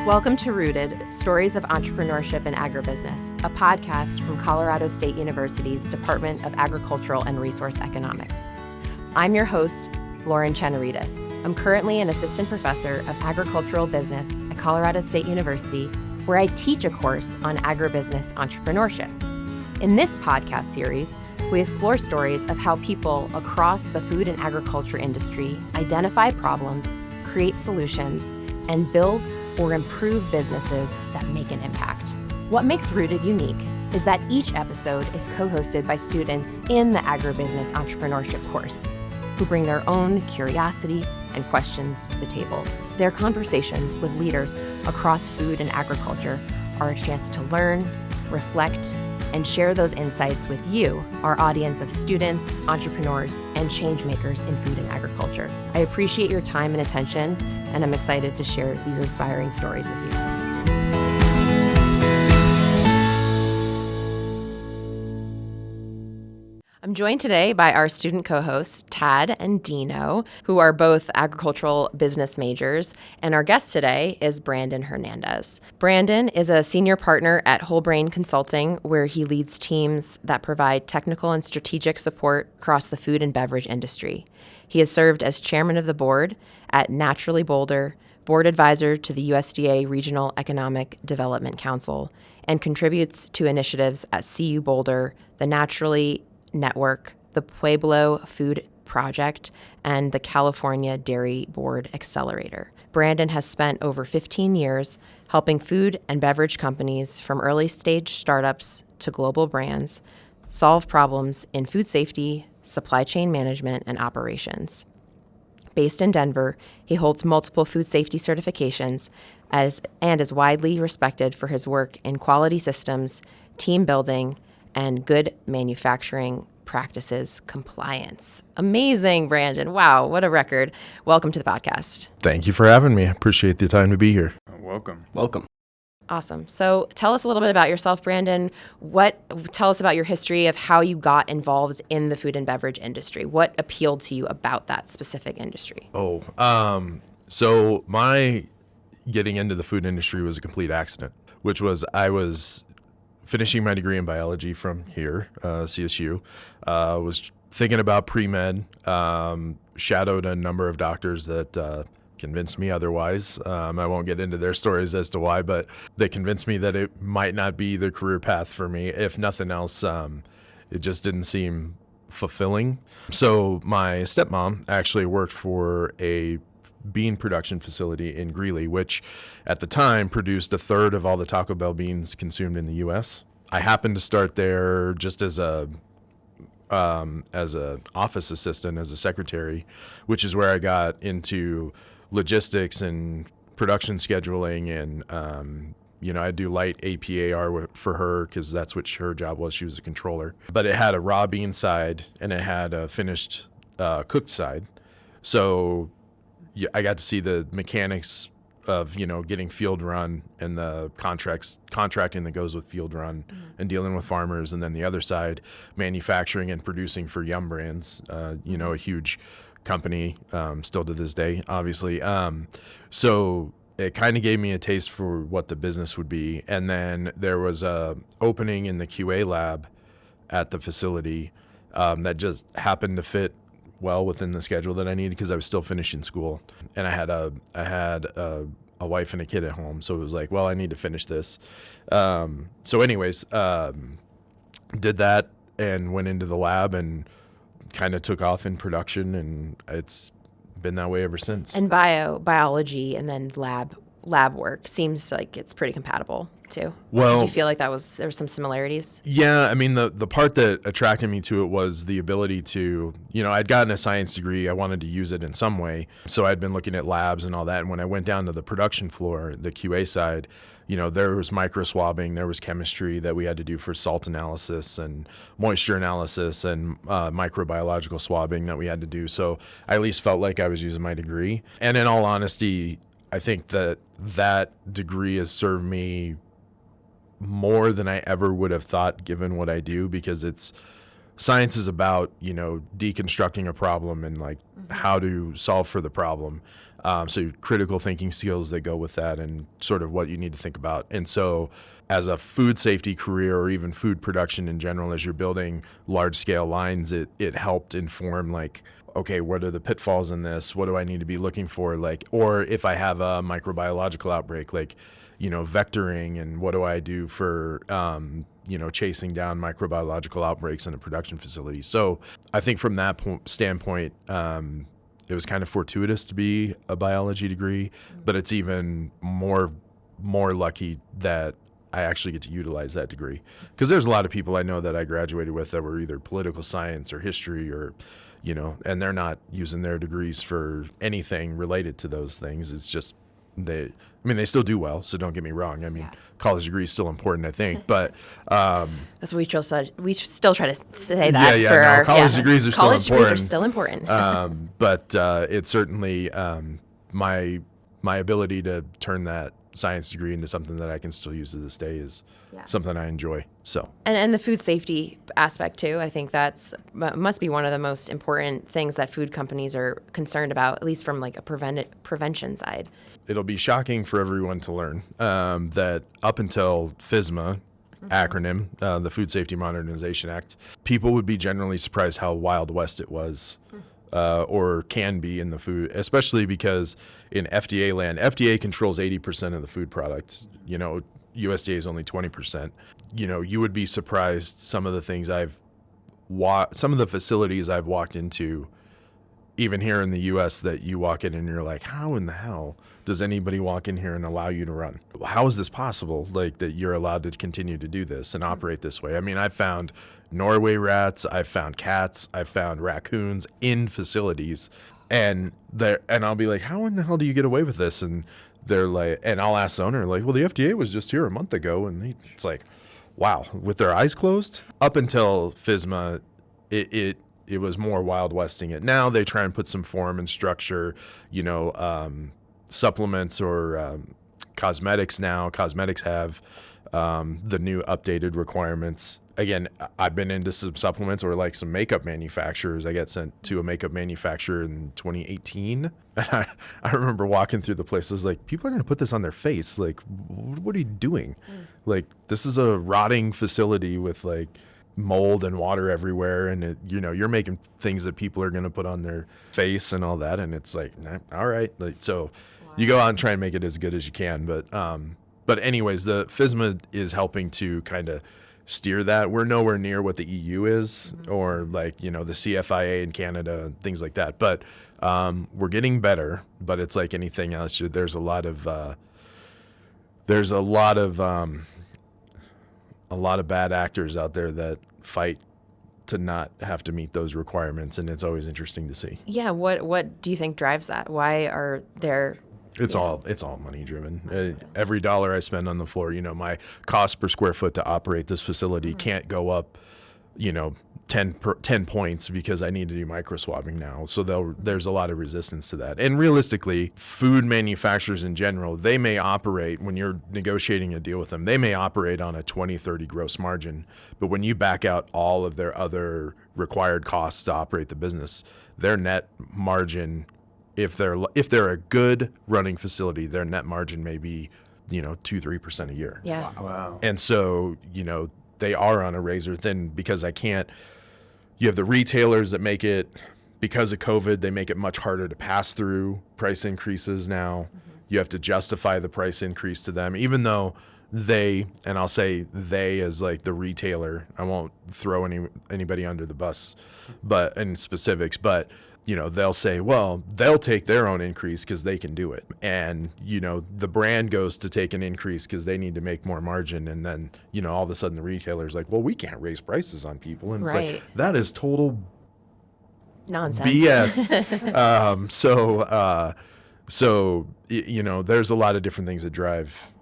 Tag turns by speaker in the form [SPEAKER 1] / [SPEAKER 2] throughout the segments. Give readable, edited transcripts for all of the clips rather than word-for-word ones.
[SPEAKER 1] Welcome to Rooted, Stories of Entrepreneurship and Agribusiness, a podcast from Colorado State University's Department of Agricultural and Resource Economics. I'm your host, Lauren Chenarides. I'm currently an assistant professor of agricultural business at Colorado State University, where I teach a course on agribusiness entrepreneurship. In this podcast series, we explore stories of how people across the food and agriculture industry identify problems, create solutions, and build or improve businesses that make an impact. What makes Rooted unique is that each episode is co-hosted by students in the Agribusiness Entrepreneurship course, who bring their own curiosity and questions to the table. Their conversations with leaders across food and agriculture are a chance to learn, reflect, and share those insights with you, our audience of students, entrepreneurs, and change makers in food and agriculture. I appreciate your time and attention, and I'm excited to share these inspiring stories with you. I'm joined today by our student co-hosts, Tad and Dino, who are both agricultural business majors, and our guest today is Brandon Hernandez. Brandon is a senior partner at Whole Brain Consulting, where he leads teams that provide technical and strategic support across the food and beverage industry. He has served as chairman of the board at Naturally Boulder, board advisor to the USDA Regional Economic Development Council, and contributes to initiatives at CU Boulder, the Naturally Network, the Pueblo Food Project, and the California Dairy Board Accelerator. Brandon has spent over 15 years helping food and beverage companies, from early stage startups to global brands, solve problems in food safety, supply chain management, and operations. Based in Denver, he holds multiple food safety certifications and is widely respected for his work in quality systems, team building, and good manufacturing practices compliance. Amazing, Brandon. Wow, what a record. Welcome to the podcast.
[SPEAKER 2] Thank you for having me. I appreciate the time to be here.
[SPEAKER 3] Welcome.
[SPEAKER 1] Awesome. So tell us a little bit about yourself, Brandon. Tell us about your history of how you got involved in the food and beverage industry. What appealed to you about that specific industry?
[SPEAKER 2] So my getting into the food industry was a complete accident, which was I was finishing my degree in biology from here, CSU. Was thinking about pre-med, shadowed a number of doctors that convinced me otherwise. I won't get into their stories as to why, but they convinced me that it might not be the career path for me. If nothing else, it just didn't seem fulfilling. So my stepmom actually worked for a bean production facility in Greeley, which at the time produced a third of all the Taco Bell beans consumed in the U.S. I happened to start there just as a office assistant, as a secretary, which is where I got into logistics and production scheduling, and I do light APAR for her because that's what her job was. She was a controller, but it had a raw bean side and it had a finished cooked side. So I got to see the mechanics of, getting field run and the contracting that goes with field run and dealing with farmers. And then the other side, manufacturing and producing for Yum Brands, a huge company, still to this day, obviously. So it kind of gave me a taste for what the business would be. And then there was a opening in the QA lab at the facility that just happened to fit well within the schedule that I needed because I was still finishing school, and I had a wife and a kid at home, so it was like, well, I need to finish this. So anyways, did that and went into the lab and kind of took off in production, and it's been that way ever since.
[SPEAKER 1] And biology and then lab work seems like it's pretty compatible too.
[SPEAKER 2] Well,
[SPEAKER 1] did you feel like there was some similarities?
[SPEAKER 2] Yeah, I mean, the part that attracted me to it was the ability to, I'd gotten a science degree. I wanted to use it in some way. So I'd been looking at labs and all that. And when I went down to the production floor, the QA side, there was micro swabbing, there was chemistry that we had to do for salt analysis and moisture analysis and microbiological swabbing that we had to do. So I at least felt like I was using my degree. And in all honesty, I think that degree has served me more than I ever would have thought, given what I do, because it's science is about, deconstructing a problem and like how to solve for the problem. So critical thinking skills that go with that and sort of what you need to think about. And so as a food safety career or even food production in general, as you're building large scale lines, it helped inform like, okay, what are the pitfalls in this? What do I need to be looking for? Like, or if I have a microbiological outbreak, like, vectoring, and what do I do for, chasing down microbiological outbreaks in a production facility. So I think from that standpoint, it was kind of fortuitous to be a biology degree, but it's even more lucky that I actually get to utilize that degree. Because there's a lot of people I know that I graduated with that were either political science or history or, and they're not using their degrees for anything related to those things. It's just they still do well, so don't get me wrong. College degree is still important, I think, but
[SPEAKER 1] that's what we still try to say that.
[SPEAKER 2] College degrees are
[SPEAKER 1] college degrees are still important.
[SPEAKER 2] But it's certainly my ability to turn that science degree into something that I can still use to this day is something I enjoy. So
[SPEAKER 1] and the food safety aspect too, I think must be one of the most important things that food companies are concerned about, at least from like a prevention side.
[SPEAKER 2] It'll be shocking for everyone to learn that up until FSMA acronym, the Food Safety Modernization Act, people would be generally surprised how Wild West it was. Or can be in the food, especially because in FDA land, FDA controls 80% of the food product. USDA is only 20%. You would be surprised some of the things some of the facilities I've walked into, even here in the U.S., that you walk in and you're like, how in the hell does anybody walk in here and allow you to run? How is this possible? Like that you're allowed to continue to do this and operate this way? I've found Norway rats, I've found cats, I've found raccoons in facilities, and I'll be like, how in the hell do you get away with this? And they're like, and I'll ask the owner, like, well, the FDA was just here a month ago, and it's like, wow, with their eyes closed. Up until FSMA, it was more Wild Westing it. Now they try and put some form and structure, supplements or cosmetics now. Cosmetics have the new updated requirements. Again, I've been into some supplements or like some makeup manufacturers. I got sent to a makeup manufacturer in 2018. And I remember walking through the place. I was like, people are going to put this on their face. Like, what are you doing? Like, this is a rotting facility with like mold and water everywhere. And, you're making things that people are going to put on their face and all that. And it's like, nah, all right. Like, so you go out and try and make it as good as you can. But anyways, the FSMA is helping to kind of steer that. We're nowhere near what the EU is or like, the CFIA in Canada and things like that. But we're getting better, but it's like anything else. There's a lot of bad actors out there that fight to not have to meet those requirements. And it's always interesting to see.
[SPEAKER 1] Yeah. What do you think drives that? Why are there...
[SPEAKER 2] It's all money driven. Every dollar I spend on the floor, my cost per square foot to operate this facility can't go up, 10 points because I need to do micro swabbing now. So there's a lot of resistance to that. And realistically, food manufacturers in general, they may operate, when you're negotiating a deal with them, they may operate on a 20, 30 gross margin. But when you back out all of their other required costs to operate the business, their net margin, if they're a good running facility, their net margin may be, 2-3% a year.
[SPEAKER 1] Yeah.
[SPEAKER 3] Wow.
[SPEAKER 2] And so, they are on a razor thin because you have the retailers that make it, because of COVID, they make it much harder to pass through price increases now. You have to justify the price increase to them, even though and I'll say they as like the retailer, I won't throw anybody under the bus, but in specifics, but they'll say, well, they'll take their own increase because they can do it. And, the brand goes to take an increase because they need to make more margin. And then, all of a sudden the retailer's like, well, we can't raise prices on people. And it's like, that is total
[SPEAKER 1] nonsense.
[SPEAKER 2] BS. So, there's a lot of different things that drive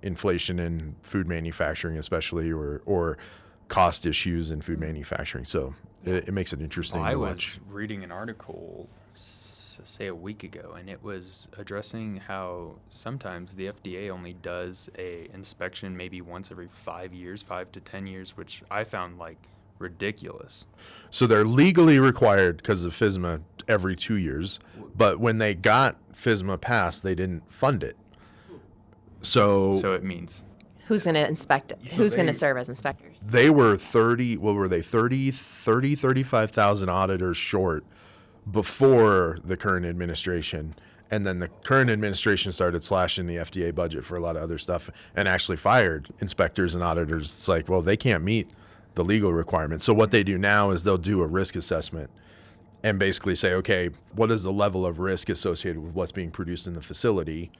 [SPEAKER 2] inflation in food manufacturing, especially, or cost issues in food manufacturing. So it makes it interesting to watch.
[SPEAKER 3] I was reading an article, say a week ago, and it was addressing how sometimes the FDA only does a inspection maybe once every 5 years, 5 to 10 years, which I found like ridiculous.
[SPEAKER 2] So they're legally required because of FSMA every 2 years. But when they got FSMA passed, they didn't fund it. So
[SPEAKER 3] it means
[SPEAKER 1] Who's going to inspect it? Who's going to serve as inspectors?
[SPEAKER 2] they were 35,000 auditors short before the current administration. And then the current administration started slashing the FDA budget for a lot of other stuff and actually fired inspectors and auditors. It's like, well, they can't meet the legal requirements. So what they do now is they'll do a risk assessment and basically say, okay, what is the level of risk associated with what's being produced in the facility?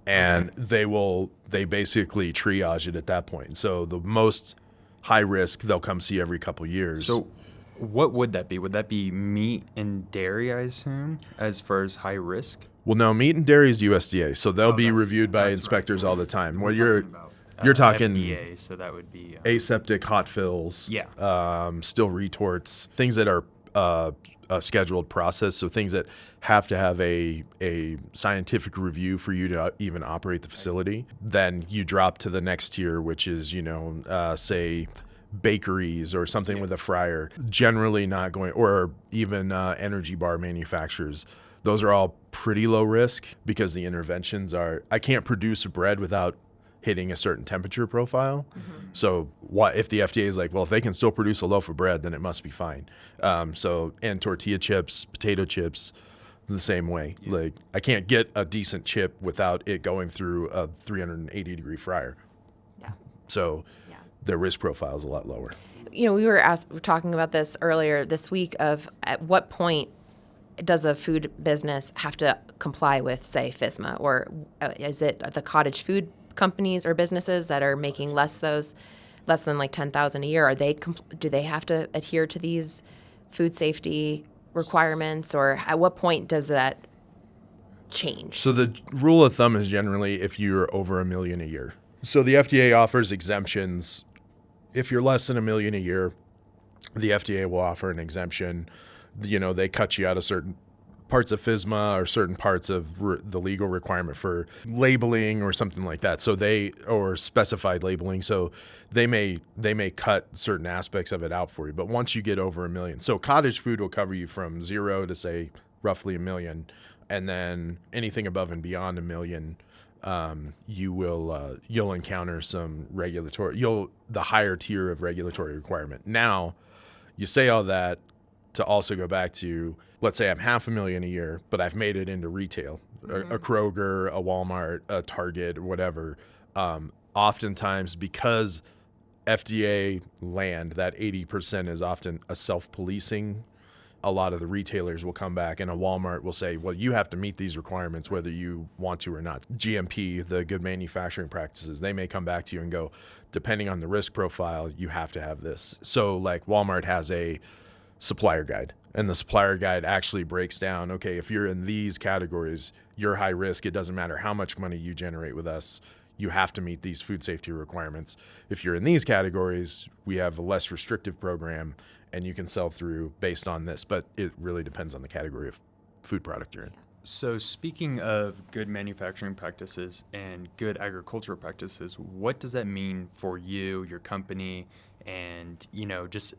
[SPEAKER 2] And they basically triage it at that point. So the most high risk, they'll come see every couple years.
[SPEAKER 3] So what would that be? Would that be meat and dairy, I assume, as far as high risk?
[SPEAKER 2] Well, no, meat and dairy is USDA, so they'll be
[SPEAKER 3] that's-
[SPEAKER 2] reviewed by
[SPEAKER 3] that's
[SPEAKER 2] inspectors
[SPEAKER 3] right.
[SPEAKER 2] all the time. Well,
[SPEAKER 3] We're
[SPEAKER 2] you're talking
[SPEAKER 3] FDA, so that would be
[SPEAKER 2] aseptic hot fills, still retorts, things that are a scheduled process, so things that have to have a scientific review for you to even operate the facility. Then you drop to the next tier, which is, say bakeries or something with a fryer, generally not going, or even energy bar manufacturers. Those are all pretty low risk because the interventions are, I can't produce bread without hitting a certain temperature profile. Mm-hmm. So what if the FDA is like, well, if they can still produce a loaf of bread, then it must be fine. And tortilla chips, potato chips, the same way. Yeah. Like I can't get a decent chip without it going through a 380 degree fryer.
[SPEAKER 1] Yeah.
[SPEAKER 2] So their risk profile is a lot lower.
[SPEAKER 1] We were talking about this earlier this week of at what point does a food business have to comply with, say, FSMA, or is it the cottage food companies or businesses that are making less than like $10,000 a year? Do they have to adhere to these food safety requirements, or at what point does that change?
[SPEAKER 2] So the rule of thumb is generally if you're over $1 million a year. So the FDA offers exemptions. If you're less than $1 million a year, the FDA will offer an exemption. They cut you out of certain parts of FSMA or certain parts of the legal requirement for labeling or something like that. So or specified labeling. So they may cut certain aspects of it out for you. But once you get over $1 million, so cottage food will cover you from 0 to say roughly $1 million, and then anything above and beyond $1 million, you'll encounter some the higher tier of regulatory requirement. Now, you say all that to also go back to, let's say I'm $500,000 a year, but I've made it into retail, a Kroger, a Walmart, a Target, whatever. Oftentimes, because FDA land, that 80% is often a self-policing. A lot of the retailers will come back and a Walmart will say, well, you have to meet these requirements whether you want to or not. GMP, the good manufacturing practices, they may come back to you and go, depending on the risk profile, you have to have this. So like Walmart has a supplier guide, and the supplier guide actually breaks down, okay, if you're in these categories, you're high risk. It doesn't matter how much money you generate with us. You have to meet these food safety requirements. If you're in these categories, we have a less restrictive program and you can sell through based on this, but it really depends on the category of food product you're in.
[SPEAKER 3] So speaking of good manufacturing practices and good agricultural practices, what does that mean for you, your company, and just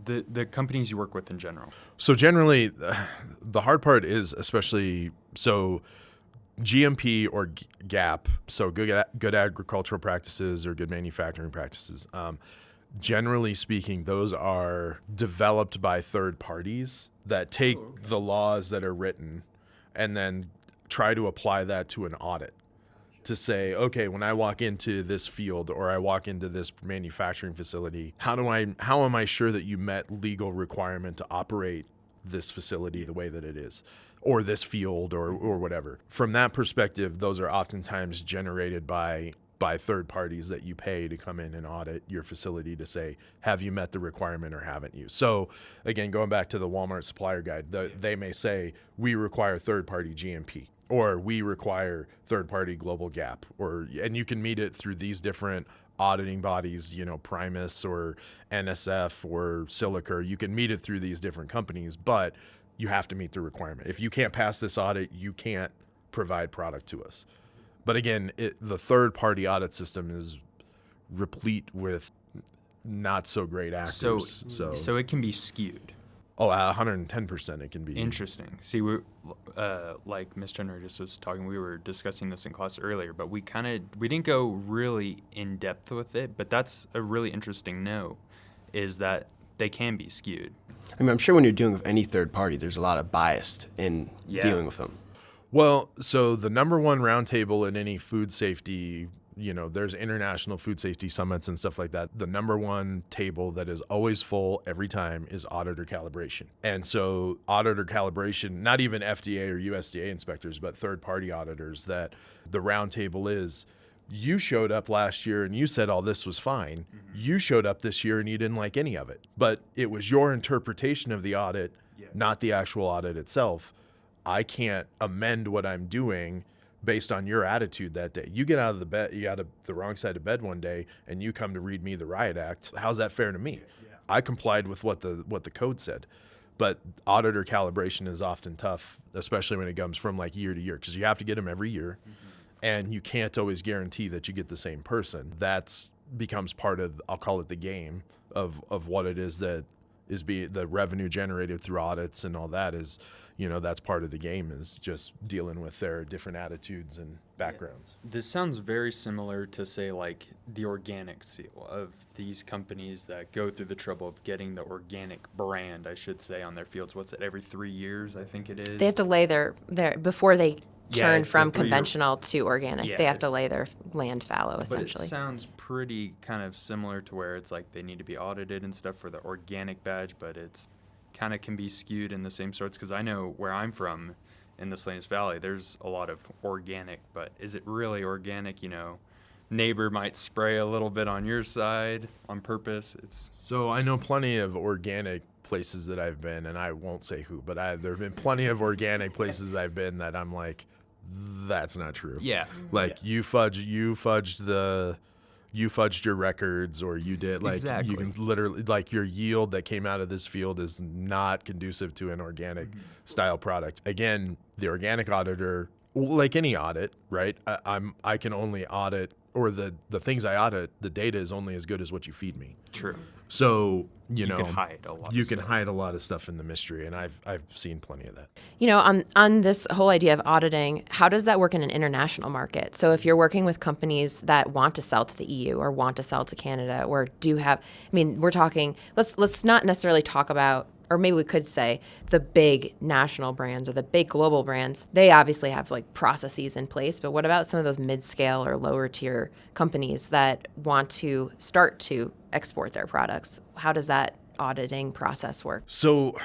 [SPEAKER 3] the companies you work with in general?
[SPEAKER 2] So generally, the hard part is especially GMP or GAP, so good agricultural practices or good manufacturing practices. Generally speaking, those are developed by third parties that take the laws that are written and then try to apply that to an audit to say, okay, when I walk into this field or I walk into this manufacturing facility, how am I sure that you met legal requirement to operate this facility the way that it is, or this field or whatever. From that perspective, those are oftentimes generated by third parties that you pay to come in and audit your facility to say, have you met the requirement or haven't you? So again, going back to the Walmart supplier guide, they may say, we require third-party GMP, or we require third-party global GAP, and you can meet it through these different auditing bodies, Primus or NSF or Silicor. You can meet it through these different companies, but you have to meet the requirement. If you can't pass this audit, you can't provide product to us. But again, the third-party audit system is replete with not so great
[SPEAKER 3] So,
[SPEAKER 2] actors.
[SPEAKER 3] so it can be skewed.
[SPEAKER 2] Oh, 110% it can be.
[SPEAKER 3] Interesting. See, like Mr. Chenarides was talking, we were discussing this in class earlier, but we didn't go really in depth with it, but that's a really interesting note, is that they can be skewed.
[SPEAKER 4] I mean, I'm sure when you're dealing with any third party, there's a lot of bias in dealing with them.
[SPEAKER 2] Well, so the number one roundtable in any food safety, there's international food safety summits and stuff like that. The number one table that is always full every time is auditor calibration. And so auditor calibration, not even FDA or USDA inspectors, but third-party auditors, that the roundtable is, you showed up last year and you said all this was fine. Mm-hmm. You showed up this year and you didn't like any of it. But it was your interpretation of the audit, not the actual audit itself. I can't amend what I'm doing based on your attitude that day. You get out of the bed, you got the wrong side of bed one day, and you come to read me the riot act. How's that fair to me? Yeah. I complied with what the code said, but auditor calibration is often tough, especially when it comes from like year to year, because you have to get them every year, and you can't always guarantee that you get the same person. That's becomes part of, I'll call it the game of what it is that is the revenue generated through audits and all that is. That's part of the game, is just dealing with their different attitudes and backgrounds.
[SPEAKER 3] Yeah. This sounds very similar to, say, like the organic seal of these companies that go through the trouble of getting the organic brand, I should say, on their fields. What's it, every 3 years, I think it is?
[SPEAKER 1] They have to lay their before they turn from conventional to organic. They have to lay their land fallow, essentially.
[SPEAKER 3] But it sounds pretty kind of similar to where it's like they need to be audited and stuff for the organic badge, but it's kind of can be skewed in the same sorts, because I know where I'm from in the Salinas Valley, there's a lot of organic, but is it really organic? Neighbor might spray a little bit on your side on purpose.
[SPEAKER 2] So I know plenty of organic places that I've been, and I won't say who, but there have been plenty of organic places I've been that I'm like, that's not true.
[SPEAKER 3] Yeah.
[SPEAKER 2] Like you fudged your records, or you did like
[SPEAKER 3] exactly.
[SPEAKER 2] You can literally, like, your yield that came out of this field is not conducive to an organic style product. Again, the organic auditor, like any audit, right? I can only audit, or the things I audit, the data is only as good as what you feed me.
[SPEAKER 3] True.
[SPEAKER 2] So
[SPEAKER 3] you can hide a lot.
[SPEAKER 2] You can hide a lot of stuff in the mystery, and I've seen plenty of that.
[SPEAKER 1] On this whole idea of auditing, how does that work in an international market? So if you're working with companies that want to sell to the EU or want to sell to Canada, or we're talking. Let's not necessarily talk about, or maybe we could say, the big national brands or the big global brands. They obviously have like processes in place, but what about some of those mid-scale or lower tier companies that want to start to export their products? How does that auditing process work?
[SPEAKER 2] So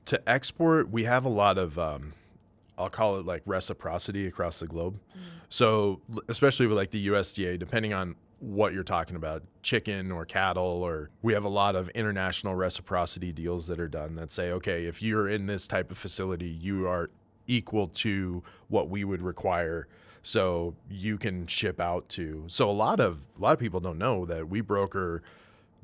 [SPEAKER 2] to export, we have a lot of, I'll call it like reciprocity across the globe. So especially with like the USDA, depending on what you're talking about, chicken or cattle, or we have a lot of international reciprocity deals that are done that say, okay, if you're in this type of facility, you are equal to what we would require, so you can ship out to. So a lot of people don't know that we broker,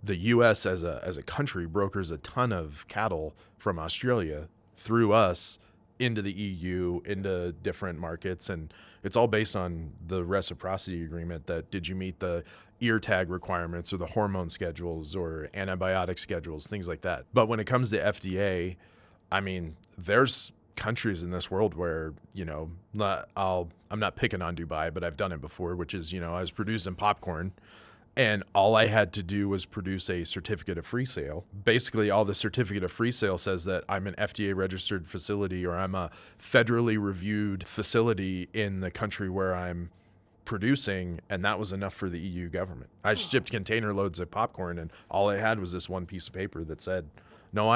[SPEAKER 2] the U.S. as a country brokers a ton of cattle from Australia through us into the EU, into different markets, and it's all based on the reciprocity agreement that did you meet the ear tag requirements or the hormone schedules or antibiotic schedules, things like that. But when it comes to FDA, there's countries in this world where, I'm not picking on Dubai, but I've done it before, which is, I was producing popcorn, and all I had to do was produce a certificate of free sale. Basically, all the certificate of free sale says that I'm an FDA registered facility, or I'm a federally reviewed facility in the country where I'm producing, and that was enough for the EU government. I shipped container loads of popcorn, and all I had was this one piece of paper that said, no,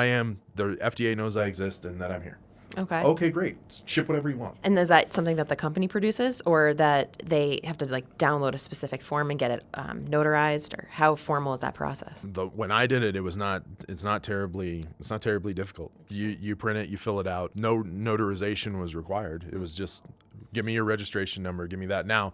[SPEAKER 2] the FDA knows I exist and that I'm here.
[SPEAKER 1] Okay.
[SPEAKER 2] Okay, great. Ship whatever you want.
[SPEAKER 1] And is that something that the company produces, or that they have to like download a specific form and get it notarized, or how formal is that process?
[SPEAKER 2] When I did it, it's not terribly difficult. You print it, you fill it out. No notarization was required. It was just, give me your registration number, give me that. Now,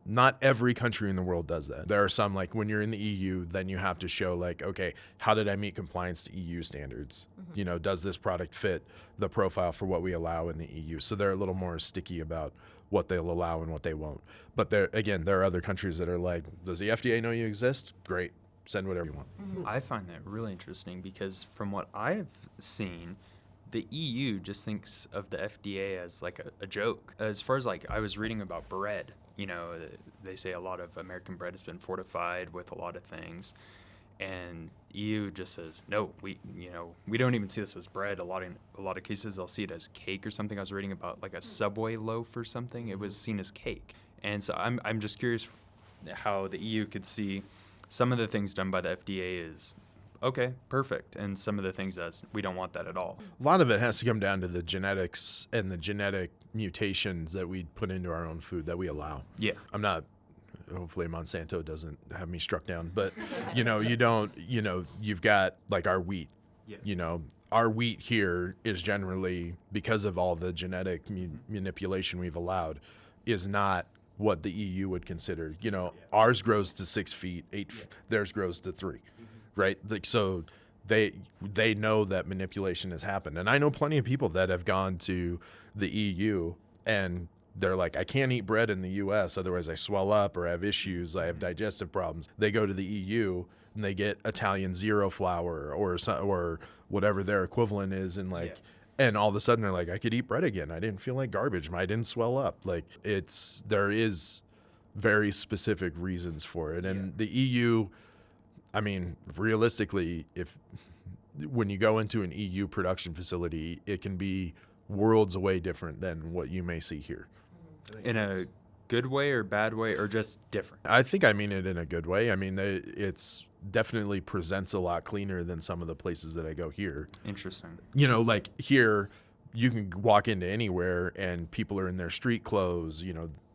[SPEAKER 2] not every country in the world does that. There are some, like when you're in the EU, then you have to show like, okay, how did I meet compliance to EU standards? Mm-hmm. Does this product fit the profile for what we allow in the EU? So they're a little more sticky about what they'll allow and what they won't. But there are other countries that are like, does the FDA know you exist? Great. send whatever you want.
[SPEAKER 3] I find that really interesting because from what I've seen, the EU just thinks of the FDA as like a joke. As far as like I was reading about bread, they say a lot of American bread has been fortified with a lot of things. And EU just says, no, we don't even see this as bread. A lot of cases they'll see it as cake or something. I was reading about like a Subway loaf or something. It was seen as cake. And so I'm just curious how the EU could see some of the things done by the FDA is okay, perfect, and some of the things as we don't want that at all.
[SPEAKER 2] A lot of it has to come down to the genetics and the genetic mutations that we put into our own food that we allow.
[SPEAKER 3] Yeah.
[SPEAKER 2] Hopefully Monsanto doesn't have me struck down, but you've got like our wheat. Yeah. Our wheat here is generally, because of all the genetic manipulation we've allowed, is not what the EU would consider. Ours grows to 6 feet, 8 feet, theirs grows to 3, right? Like, so they know that manipulation has happened. And I know plenty of people that have gone to the EU and they're like, I can't eat bread in the U.S., otherwise I swell up or I have issues, I have digestive problems. They go to the EU and they get Italian zero flour or whatever their equivalent is, and and all of a sudden they're like, I could eat bread again. I didn't feel like garbage. I didn't swell up. Like, there is very specific reasons for it. And the EU, I mean, realistically, when you go into an EU production facility, it can be worlds away different than what you may see here.
[SPEAKER 3] In a good way or bad way, or just different?
[SPEAKER 2] I think I mean it in a good way. I mean, it's definitely presents a lot cleaner than some of the places that I go here.
[SPEAKER 3] Interesting.
[SPEAKER 2] Like here, you can walk into anywhere and people are in their street clothes.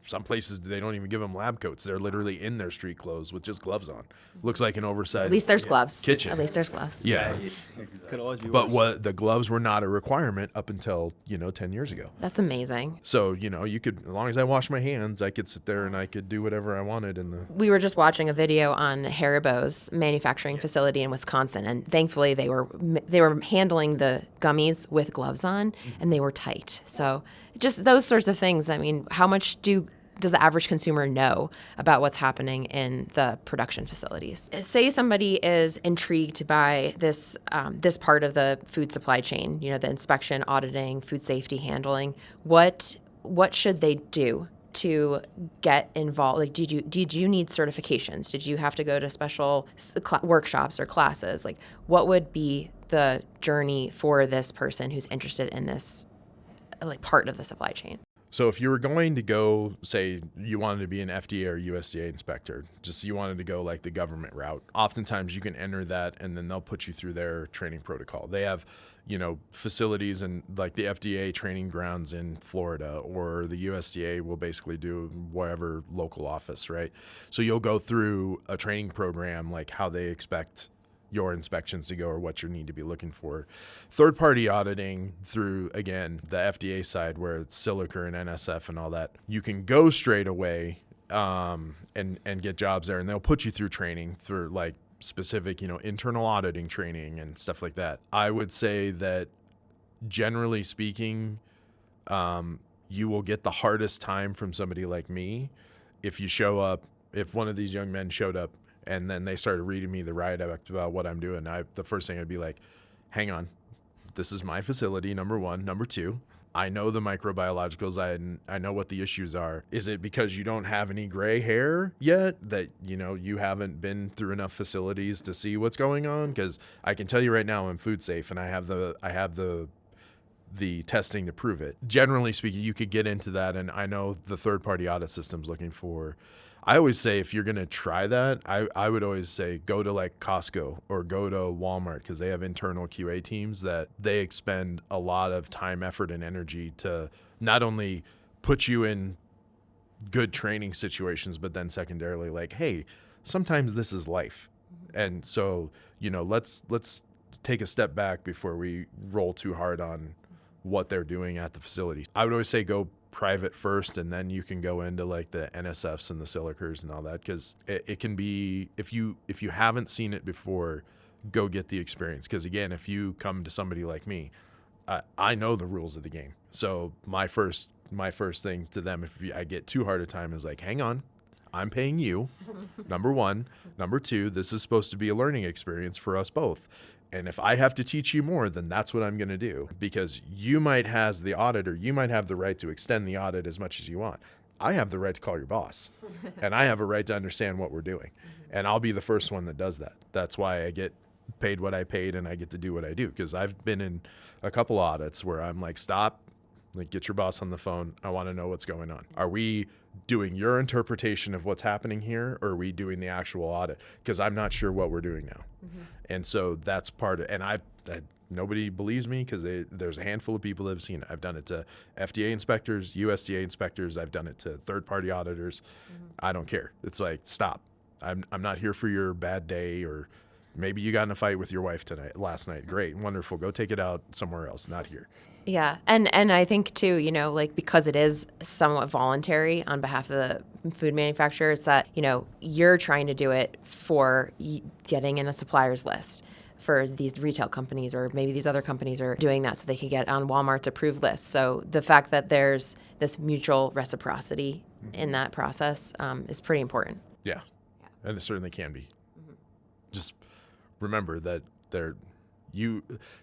[SPEAKER 2] Some places they don't even give them lab coats. They're literally in their street clothes with just gloves on. Looks like an oversized.
[SPEAKER 1] At least there's gloves.
[SPEAKER 2] Kitchen.
[SPEAKER 1] At least there's gloves.
[SPEAKER 2] Yeah.
[SPEAKER 4] Could always be
[SPEAKER 2] But
[SPEAKER 4] worse.
[SPEAKER 2] the gloves were not a requirement up until 10 years ago.
[SPEAKER 1] That's amazing.
[SPEAKER 2] So you could, as long as I wash my hands, I could sit there and I could do whatever I wanted in the.
[SPEAKER 1] We were just watching a video on Haribo's manufacturing facility in Wisconsin, and thankfully they were handling the gummies with gloves on, and they were tight. So just those sorts of things. I mean, how much does the average consumer know about what's happening in the production facilities? Say somebody is intrigued by this part of the food supply chain, the inspection, auditing, food safety handling. What should they do to get involved? Like, did you need certifications? Did you have to go to special workshops or classes? Like, what would be the journey for this person who's interested in this, like, part of the supply chain?
[SPEAKER 2] So if you were going to go, say you wanted to be an FDA or USDA inspector, just you wanted to go like the government route, oftentimes you can enter that and then they'll put you through their training protocol. They have, facilities and like the FDA training grounds in Florida, or the USDA will basically do whatever local office, right? So you'll go through a training program, like how they expect your inspections to go or what you need to be looking for. Third-party auditing through, again, the FDA side where it's Silica and NSF and all that, you can go straight away and get jobs there, and they'll put you through training through like specific, internal auditing training and stuff like that. I would say that generally speaking, you will get the hardest time from somebody like me if one of these young men showed up and then they started reading me the riot act about what I'm doing. The first thing I'd be like, hang on, this is my facility, number one. Number two, I know the microbiologicals. I know what the issues are. Is it because you don't have any gray hair yet that, you haven't been through enough facilities to see what's going on? Because I can tell you right now I'm food safe and I have the testing to prove it. Generally speaking, you could get into that, and I know the third-party audit system's looking for. I always say if you're going to try that, I would always say go to like Costco or go to Walmart, because they have internal QA teams that they expend a lot of time, effort, and energy to not only put you in good training situations, but then secondarily like, hey, sometimes this is life. And so, let's take a step back before we roll too hard on what they're doing at the facility. I would always say go private first, and then you can go into like the NSFs and the Silicers and all that, because it can be, if you haven't seen it before, go get the experience. Because again, if you come to somebody like me, I know the rules of the game. So my first thing to them, if I get too hard a time, is like, hang on, I'm paying you, number one. Number two, this is supposed to be a learning experience for us both. And if I have to teach you more, then that's what I'm going to do. Because you might, as the auditor, you might have the right to extend the audit as much as you want. I have the right to call your boss. And I have a right to understand what we're doing. And I'll be the first one that does that. That's why I get paid what I paid and I get to do what I do. Because I've been in a couple audits where I'm like, stop, like, get your boss on the phone. I want to know what's going on. Are we doing your interpretation of what's happening here, or are we doing the actual audit? Because I'm not sure what we're doing now. And so that's part of, and I nobody believes me because there's a handful of people that have seen it. I've done it to FDA inspectors, USDA inspectors. I've done it to third-party auditors. I don't care. It's like, stop. I'm not here for your bad day, or maybe you got in a fight with your wife last night. Great, wonderful. Go take it out somewhere else, not here.
[SPEAKER 1] Yeah. And I think too, like, because it is somewhat voluntary on behalf of the food manufacturer, it's that, you're trying to do it for getting in a supplier's list for these retail companies, or maybe these other companies are doing that so they can get on Walmart's approved list. So the fact that there's this mutual reciprocity in that process is pretty important.
[SPEAKER 2] Yeah. And it certainly can be. Just remember that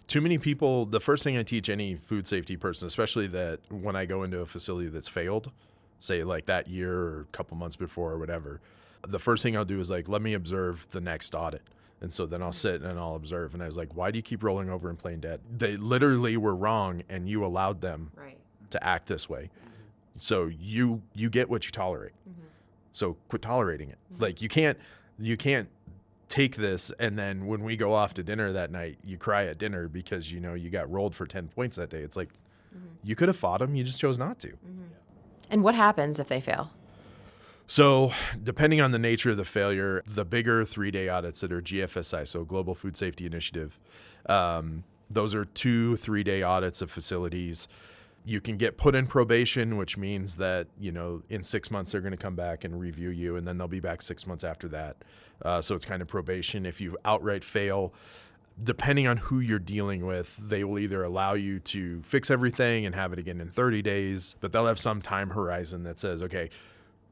[SPEAKER 2] too many people, the first thing I teach any food safety person, especially that when I go into a facility that's failed, say like that year or a couple months before or whatever, the first thing I'll do is like, let me observe the next audit. And so then I'll sit and I'll observe. And I was like, why do you keep rolling over and playing dead? They literally were wrong and you allowed them to act this way. So you get what you tolerate. So quit tolerating it. Like you can't take this and then when we go off to dinner that night, you cry at dinner because you got rolled for 10 points that day. It's like you could have fought them, you just chose not to.
[SPEAKER 1] And what happens if they fail?
[SPEAKER 2] So depending on the nature of the failure, the bigger 3-day audits that are GFSI, so Global Food Safety Initiative, those are 2 3-day audits of facilities. You can get put in probation, which means that, in 6 months they're going to come back and review you, and then they'll be back 6 months after that. So it's kind of probation. If you outright fail, depending on who you're dealing with, they will either allow you to fix everything and have it again in 30 days, but they'll have some time horizon that says, okay,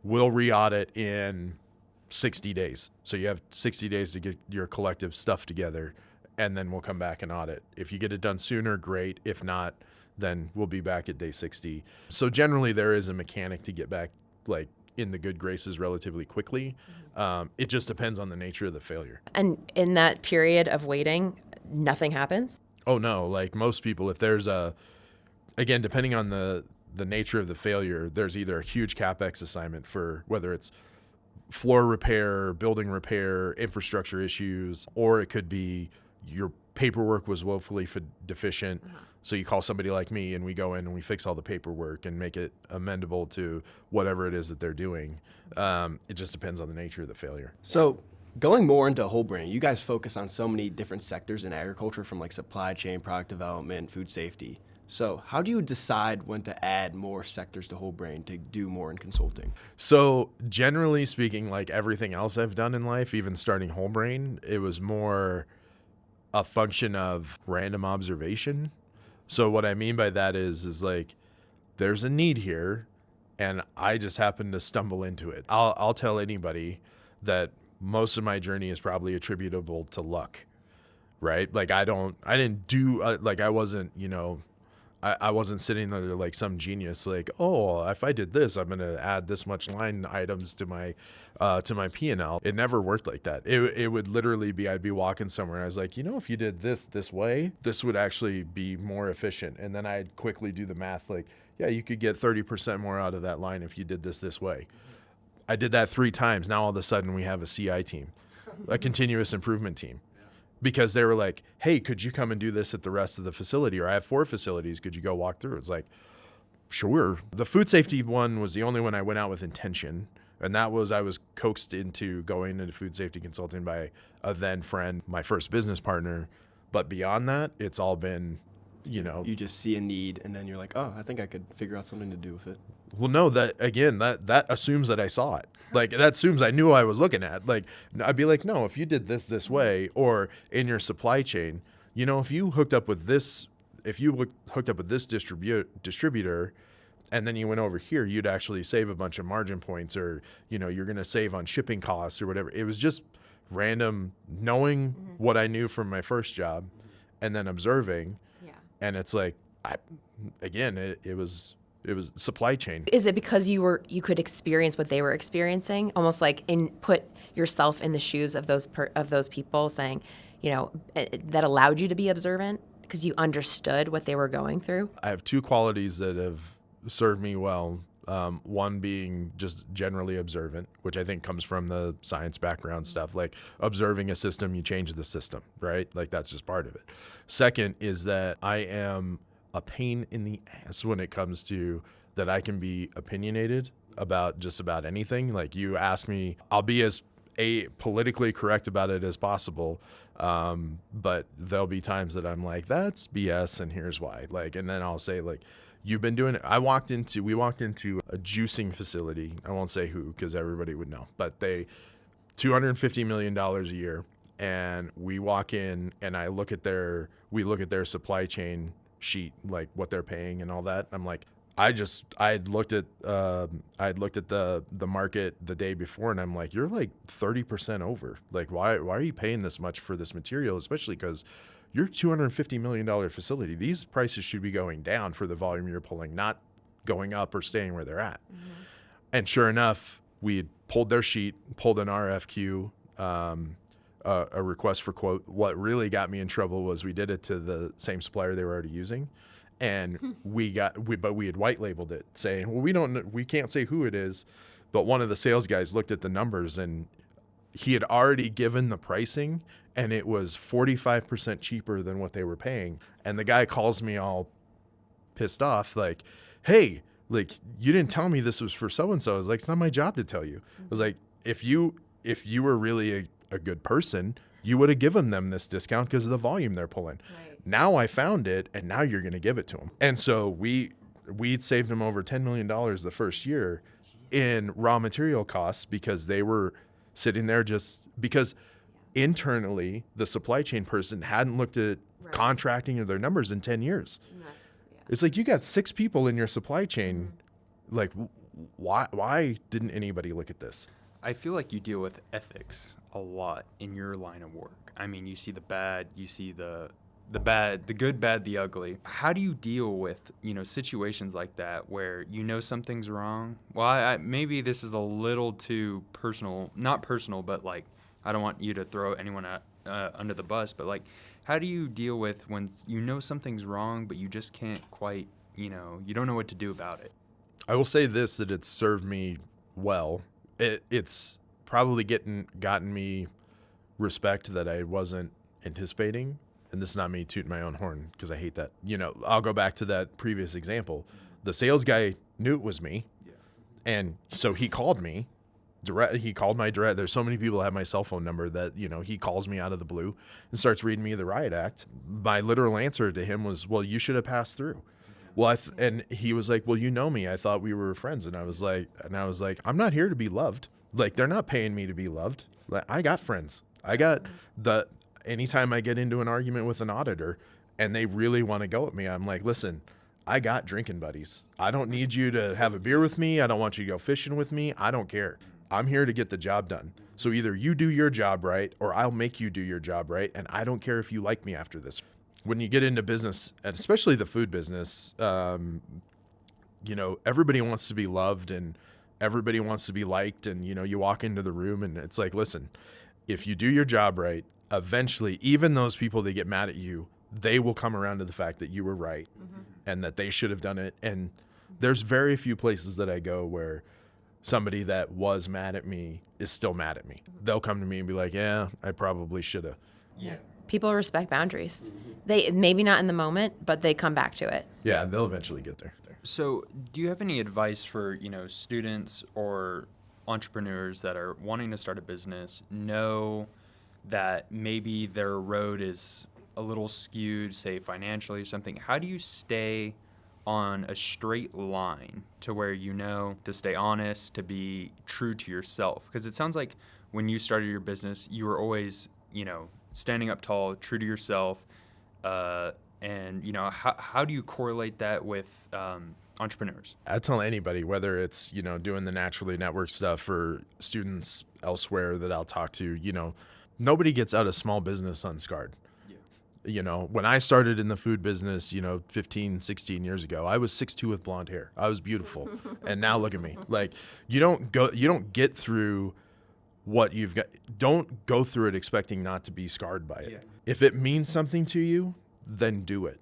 [SPEAKER 2] we'll re-audit in 60 days. So you have 60 days to get your collective stuff together, and then we'll come back and audit. If you get it done sooner, great. If not, then we'll be back at day 60. So generally there is a mechanic to get back like in the good graces relatively quickly. It just depends on the nature of the failure.
[SPEAKER 1] And in that period of waiting, nothing happens?
[SPEAKER 2] Oh no, like most people, if there's again, depending on the nature of the failure, there's either a huge CapEx assignment for whether it's floor repair, building repair, infrastructure issues, or it could be your paperwork was woefully deficient. So you call somebody like me and we go in and we fix all the paperwork and make it amendable to whatever it is that they're doing. It just depends on the nature of the failure.
[SPEAKER 4] So going more into whole grain, you guys focus on so many different sectors in agriculture, from like supply chain, product development, food safety. So how do you decide when to add more sectors to whole grain to do more in consulting?
[SPEAKER 2] So generally speaking, like everything else I've done in life, even starting whole grain, it was more a function of random observation. So what I mean by that is like there's a need here and I just happened to stumble into it. I'll tell anybody that most of my journey is probably attributable to luck, right? Like I didn't do like I wasn't, I wasn't sitting there like some genius, like, oh, if I did this, I'm going to add this much line items to my P&L. It never worked like that. It would literally be, I'd be walking somewhere and I was like, if you did this way, this would actually be more efficient. And then I'd quickly do the math, like, yeah, you could get 30% more out of that line if you did this way. I did that 3 times. Now all of a sudden we have a CI team, a continuous improvement team. Because they were like, hey, could you come and do this at the rest of the facility? Or I have 4 facilities. Could you go walk through? It's like, sure. The food safety one was the only one I went out with intention. And that was, I was coaxed into going into food safety consulting by a then friend, my first business partner. But beyond that, it's all been,
[SPEAKER 4] You just see a need and then you're like, oh, I think I could figure out something to do with it.
[SPEAKER 2] Well, no, that assumes that I saw it. Like, that assumes I knew I was looking at. Like, I'd be like, no, if you did this way, or in your supply chain, if you hooked up with this, distributor, and then you went over here, you'd actually save a bunch of margin points, or, you're going to save on shipping costs or whatever. It was just random knowing what I knew from my first job and then observing.
[SPEAKER 1] Yeah.
[SPEAKER 2] And it's like, it was supply chain.
[SPEAKER 1] Is it because you could experience what they were experiencing, almost like put yourself in the shoes of those people, saying, that allowed you to be observant because you understood what they were going through?
[SPEAKER 2] I have two qualities that have served me well. One being just generally observant, which I think comes from the science background stuff. Like observing a system, you change the system, right? Like that's just part of it. Second is that I am a pain in the ass when it comes to that. I can be opinionated about just about anything. Like you ask me, I'll be as politically correct about it as possible. But there'll be times that I'm like, that's BS and here's why. Like, and then I'll say like, you've been doing it. We walked into a juicing facility. I won't say who, because everybody would know, but $250 million a year. And we walk in and we look at their supply chain sheet, like what they're paying and all that. I'm like, I had looked at the market the day before, and I'm like, you're like 30% over. Like, why are you paying this much for this material? Especially because you're a $250 million facility. These prices should be going down for the volume you're pulling, not going up or staying where they're at. Mm-hmm. And sure enough, we had pulled their sheet, pulled an RFQ, a request for quote. What really got me in trouble was we did it to the same supplier they were already using. And we had white labeled it, saying, well, we can't say who it is. But one of the sales guys looked at the numbers, and he had already given the pricing, and it was 45% cheaper than what they were paying. And the guy calls me all pissed off, like, hey, like, you didn't tell me this was for so-and-so. I was like, it's not my job to tell you. I was like, if you were really a good person, you would have given them this discount because of the volume they're pulling. Right. Now I found it, and now you're going to give it to them. And so we'd saved them over $10 million the first year in raw material costs, because they were sitting there just because internally the supply chain person hadn't looked at contracting or their numbers in 10 years. It's like, you got 6 people in your supply chain. Like, why didn't anybody look at this?
[SPEAKER 3] I feel like you deal with ethics a lot in your line of work. I mean, you see the bad, you see the bad, the good, bad, the ugly. How do you deal with, situations like that where something's wrong? Well, maybe this is a little too personal, not personal, but like, I don't want you to throw anyone under the bus, but like, how do you deal with when something's wrong, but you just can't quite, you don't know what to do about it?
[SPEAKER 2] I will say this, that it's served me well. It's probably gotten me respect that I wasn't anticipating. And this is not me tooting my own horn, because I hate that. I'll go back to that previous example. The sales guy knew it was me. Yeah. And so he called me direct. He called my direct. There's so many people that have my cell phone number that, he calls me out of the blue and starts reading me the riot act. My literal answer to him was, well, you should have passed through. Well, and he was like, well, you know me. I thought we were friends. And I was like, I'm not here to be loved. Like, they're not paying me to be loved. Like, I got friends. Anytime I get into an argument with an auditor and they really want to go at me, I'm like, listen, I got drinking buddies. I don't need you to have a beer with me. I don't want you to go fishing with me. I don't care. I'm here to get the job done. So either you do your job right, or I'll make you do your job right. And I don't care if you like me after this. When you get into business, and especially the food business, everybody wants to be loved and everybody wants to be liked. And, you walk into the room and it's like, listen, if you do your job right, eventually, even those people that get mad at you, they will come around to the fact that you were right and that they should have done it. And there's very few places that I go where somebody that was mad at me is still mad at me. They'll come to me and be like, yeah, I probably should have.
[SPEAKER 3] Yeah.
[SPEAKER 1] People respect boundaries. They maybe not in the moment, but they come back to it.
[SPEAKER 2] Yeah, they'll eventually get there.
[SPEAKER 3] So do you have any advice for, students or entrepreneurs that are wanting to start a business, know that maybe their road is a little skewed, say financially or something? How do you stay on a straight line to where to stay honest, to be true to yourself? Because it sounds like when you started your business, you were always, standing up tall, true to yourself. And, how do you correlate that with, entrepreneurs?
[SPEAKER 2] I tell anybody, whether it's, doing the naturally network stuff or students elsewhere that I'll talk to, nobody gets out of small business unscarred. When I started in the food business, 15, 16 years ago, I was 6'2" with blonde hair. I was beautiful. And now look at me. Like, you don't get through what you've got. Don't go through it expecting not to be scarred by it. Yeah. If it means something to you, then do it.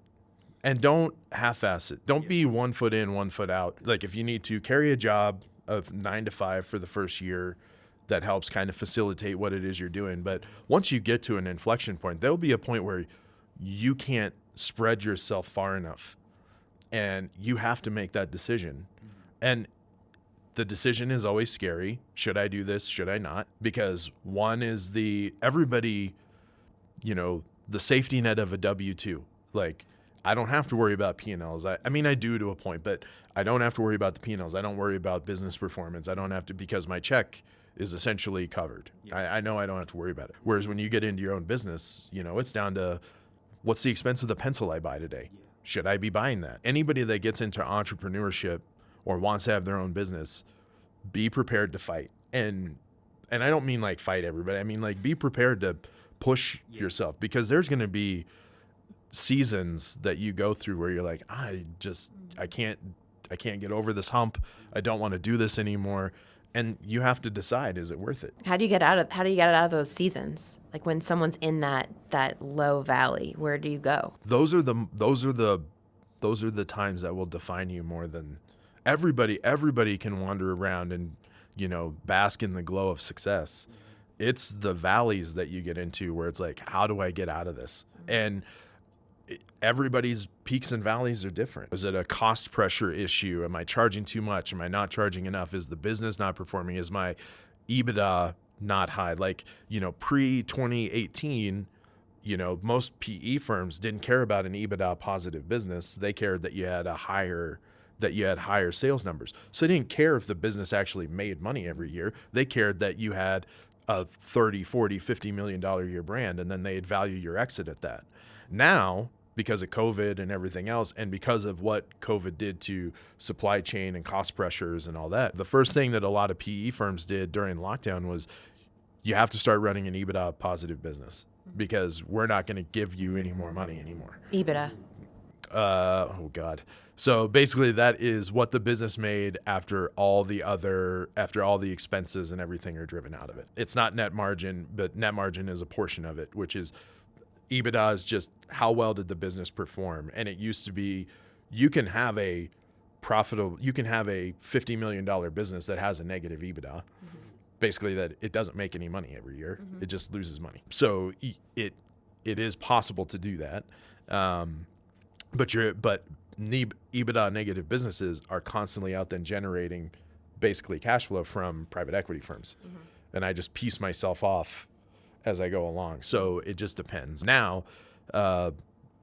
[SPEAKER 2] And don't half-ass it. Don't be 1 foot in, 1 foot out. Like, if you need to carry a job of 9 to 5 for the first year, that helps kind of facilitate what it is you're doing. But once you get to an inflection point, there'll be a point where you can't spread yourself far enough, and you have to make that decision. And the decision is always scary. Should I do this? Should I not? Because one is everybody, the safety net of a W-2. Like, I don't have to worry about P&Ls. I mean, I do to a point, but I don't have to worry about the P&Ls. I don't worry about business performance. I don't have to, because my check is essentially covered. Yeah. I know I don't have to worry about it. Whereas when you get into your own business, it's down to, what's the expense of the pencil I buy today? Should I be buying that? Anybody that gets into entrepreneurship or wants to have their own business, be prepared to fight. And I don't mean like fight everybody. I mean like be prepared to push yourself, because there's going to be seasons that you go through where you're like, I can't get over this hump. I don't want to do this anymore. And you have to decide, is it worth it?
[SPEAKER 1] How do you get out of those seasons? Like when someone's in that low valley, where do you go?
[SPEAKER 2] Those are the times that will define you more than everybody. Everybody can wander around and, bask in the glow of success. It's the valleys that you get into where it's like, how do I get out of this? And everybody's peaks and valleys are different. Is it a cost pressure issue? Am I charging too much? Am I not charging enough? Is the business not performing? Is my EBITDA not high? Like, pre-2018, most PE firms didn't care about an EBITDA positive business. They cared that you had higher sales numbers. So they didn't care if the business actually made money every year. They cared that you had a $30, $40, $50 million a year brand, and then they'd value your exit at that. Now, because of COVID and everything else, and because of what COVID did to supply chain and cost pressures and all that, the first thing that a lot of PE firms did during lockdown was, you have to start running an EBITDA positive business, because we're not going to give you any more money anymore.
[SPEAKER 1] EBITDA.
[SPEAKER 2] Oh God. So basically that is what the business made after all the expenses and everything are driven out of it. It's not net margin, but net margin is a portion of it, which is EBITDA is just how well did the business perform. And it used to be, you can have a $50 million business that has a negative EBITDA. Basically that it doesn't make any money every year. It just loses money. So it is possible to do that. But EBITDA negative businesses are constantly out then generating basically cash flow from private equity firms. And I just piece myself off as I go along. So it just depends. Now,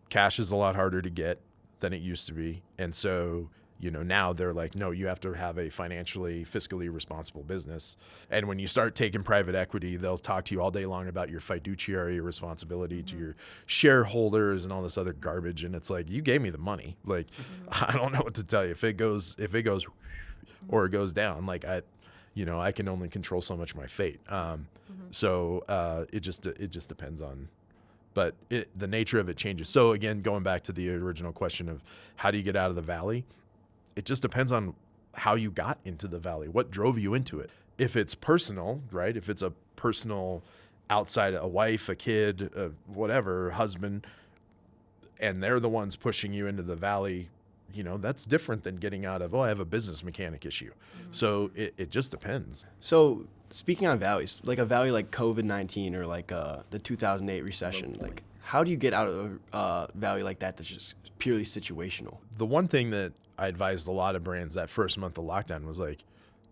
[SPEAKER 2] cash is a lot harder to get than it used to be. And so, now they're like, no, you have to have a fiscally responsible business. And when you start taking private equity, they'll talk to you all day long about your fiduciary responsibility to your shareholders and all this other garbage. And it's like, you gave me the money. Like, I don't know what to tell you. If it goes or it goes down, like I can only control so much of my fate. So it just depends on, but the nature of it changes. So again, going back to the original question of how do you get out of the valley? It just depends on how you got into the valley, what drove you into it. If it's personal, right? If it's a personal outside, a wife, a kid, whatever, husband, and they're the ones pushing you into the valley, that's different than getting out of, I have a business mechanic issue. So it just depends.
[SPEAKER 4] So speaking on valleys, like a valley like COVID-19 or like the 2008 recession, like how do you get out of a valley like that that's just purely situational?
[SPEAKER 2] The one thing that I advised a lot of brands that first month of lockdown was like,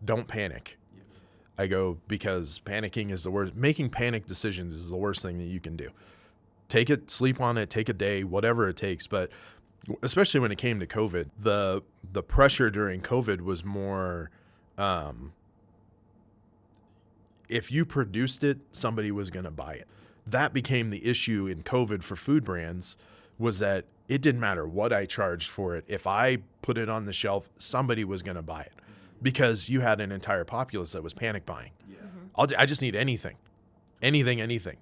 [SPEAKER 2] don't panic. I go, because panicking is the worst. Making panic decisions is the worst thing that you can do. Take it, sleep on it, take a day, whatever it takes. But especially when it came to COVID, the pressure during COVID was more, if you produced it, somebody was going to buy it. That became the issue in COVID for food brands was that it didn't matter what I charged for it. If I put it on the shelf, somebody was going to buy it because you had an entire populace that was panic buying. I just need anything.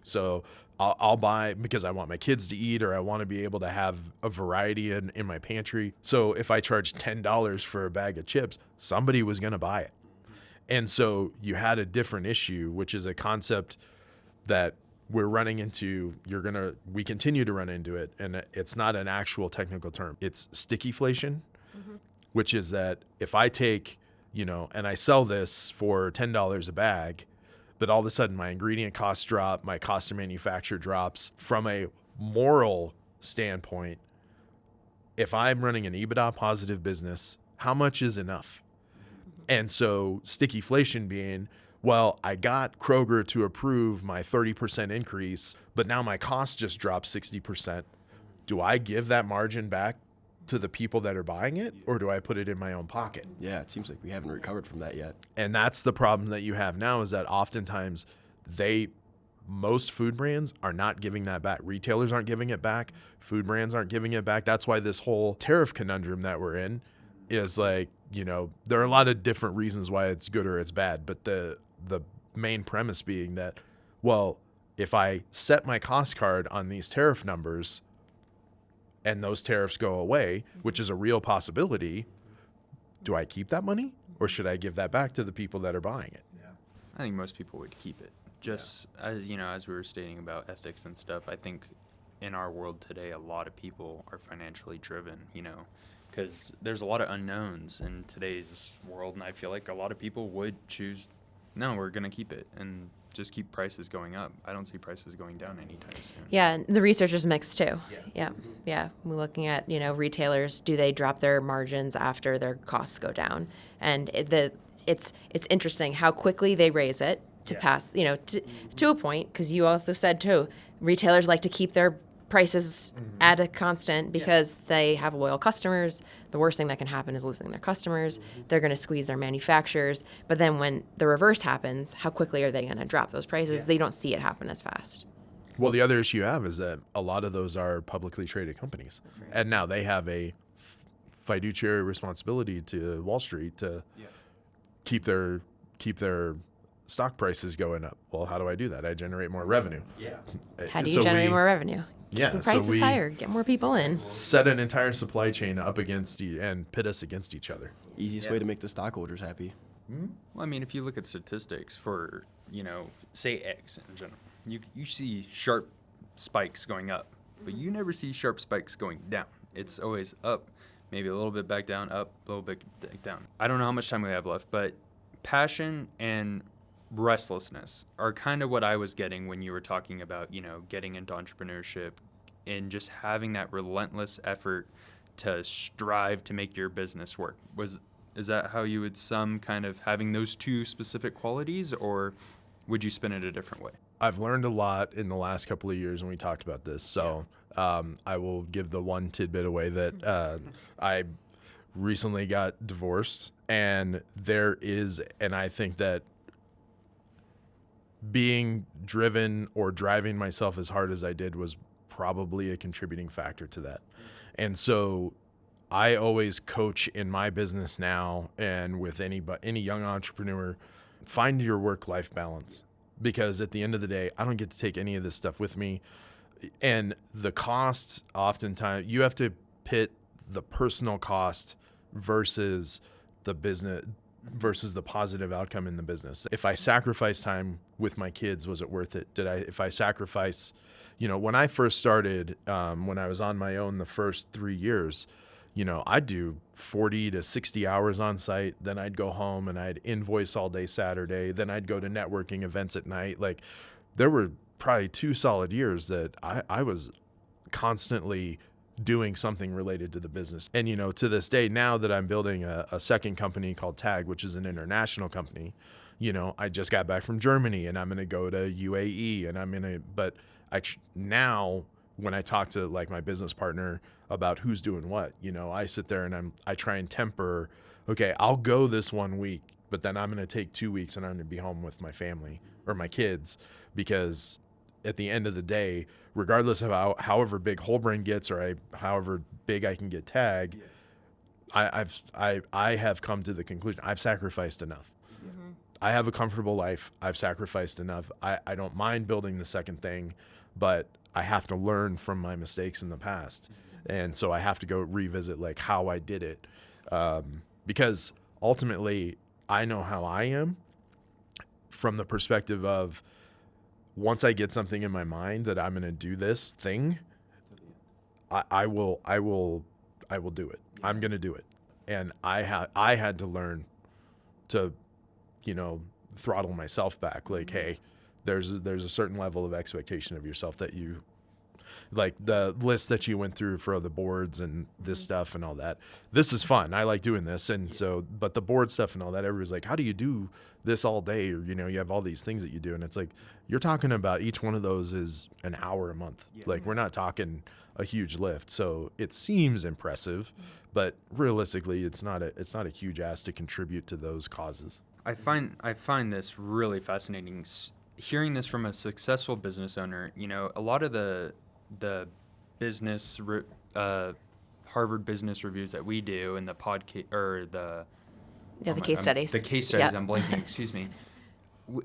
[SPEAKER 2] So I'll buy because I want my kids to eat, or I want to be able to have a variety in my pantry. So if I charge $10 for a bag of chips, somebody was going to buy it. And so you had a different issue, which is a concept that we're running into. We continue to run into it. And it's not an actual technical term. It's stickyflation, which is that if I take, and I sell this for $10 a bag, but all of a sudden my ingredient costs drop, my cost to manufacture drops. From a moral standpoint, if I'm running an EBITDA positive business, how much is enough? And so stickyflation being, well, I got Kroger to approve my 30% increase, but now my costs just dropped 60%. Do I give that margin back to the people that are buying it, or do I put it in my own pocket?
[SPEAKER 4] Yeah, it seems like we haven't recovered from that yet.
[SPEAKER 2] And that's the problem that you have now, is that oftentimes most food brands are not giving that back. Retailers aren't giving it back. Food brands aren't giving it back. That's why this whole tariff conundrum that we're in is like, there are a lot of different reasons why it's good or it's bad, but the main premise being that, well, if I set my cost card on these tariff numbers and those tariffs go away, which is a real possibility, do I keep that money or should I give that back to the people that are buying it?
[SPEAKER 3] I think most people would keep it. Just as we were stating about ethics and stuff, I think in our world today, a lot of people are financially driven, because there's a lot of unknowns in today's world. And I feel like a lot of people would choose, no, we're going to keep it and just keep prices going up. I don't see prices going down anytime soon.
[SPEAKER 1] Yeah, and the research is mixed too. Yeah. We're looking at, retailers, do they drop their margins after their costs go down? And it's interesting how quickly they raise it to pass, to a point, because you also said too, retailers like to keep their prices at a constant because they have loyal customers. The worst thing that can happen is losing their customers. They're going to squeeze their manufacturers. But then when the reverse happens, how quickly are they going to drop those prices? They don't see it happen as fast.
[SPEAKER 2] Well, the other issue you have is that a lot of those are publicly traded companies. That's right. And now they have a fiduciary responsibility to Wall Street to keep their stock prices going up. Well, how do I do that? I generate more revenue.
[SPEAKER 1] How do you generate more revenue?
[SPEAKER 2] Yeah,
[SPEAKER 1] the price is higher. Get more people in.
[SPEAKER 2] Set an entire supply chain up against and pit us against each other.
[SPEAKER 4] Easiest way to make the stockholders happy.
[SPEAKER 3] Well, if you look at statistics for, say eggs in general, you see sharp spikes going up, but you never see sharp spikes going down. It's always up, maybe a little bit back down, up, a little bit back down. I don't know how much time we have left, but passion and restlessness are kind of what I was getting when you were talking about, getting into entrepreneurship and just having that relentless effort to strive to make your business work. Is that how you would sum kind of having those two specific qualities, or would you spin it a different way?
[SPEAKER 2] I've learned a lot in the last couple of years when we talked about this. So I will give the one tidbit away that I recently got divorced, and I think that being driven or driving myself as hard as I did was probably a contributing factor to that. And so I always coach in my business now and with any young entrepreneur, find your work-life balance, because at the end of the day, I don't get to take any of this stuff with me. And the costs, oftentimes, you have to pit the personal cost versus the business, versus the positive outcome in the business. If I sacrifice time with my kids, was it worth it? If I sacrifice, when I first started, when I was on my own the first 3 years, I'd do 40 to 60 hours on site. Then I'd go home and I'd invoice all day Saturday. Then I'd go to networking events at night. Like, there were probably 2 solid years that I was constantly doing something related to the business. And, to this day, now that I'm building a second company called Tag, which is an international company, I just got back from Germany and I'm going to go to UAE and now when I talk to like my business partner about who's doing what, I sit there and I try and temper, okay, I'll go this 1 week, but then I'm going to take 2 weeks and I'm going to be home with my family or my kids, because at the end of the day, regardless of however big whole brain gets, or however big I can get tag, I have come to the conclusion I've sacrificed enough. Mm-hmm. I have a comfortable life. I've sacrificed enough. I don't mind building the second thing, but I have to learn from my mistakes in the past. Mm-hmm. And so I have to go revisit like how I did it. Because ultimately I know how I am from the perspective of once I get something in my mind that I'm going to do this thing, I will do it. Yeah. I'm going to do it. And I had to learn to, throttle myself back. Like, hey, there's a certain level of expectation of yourself that you, like the list that you went through for the boards and this stuff and all that. This is fun. I like doing this. And so, but the board stuff and all that, everybody's like, how do you do this all day? Or, you have all these things that you do. And it's like, you're talking about each one of those is an hour a month. Yeah. Like we're not talking a huge lift. So it seems impressive, but realistically it's not a huge ask to contribute to those causes.
[SPEAKER 3] I find this really fascinating. Hearing this from a successful business owner, a lot of the business Harvard Business Reviews that we do and the podcast or the
[SPEAKER 1] case studies.
[SPEAKER 3] The case studies. I'm blanking. Excuse me.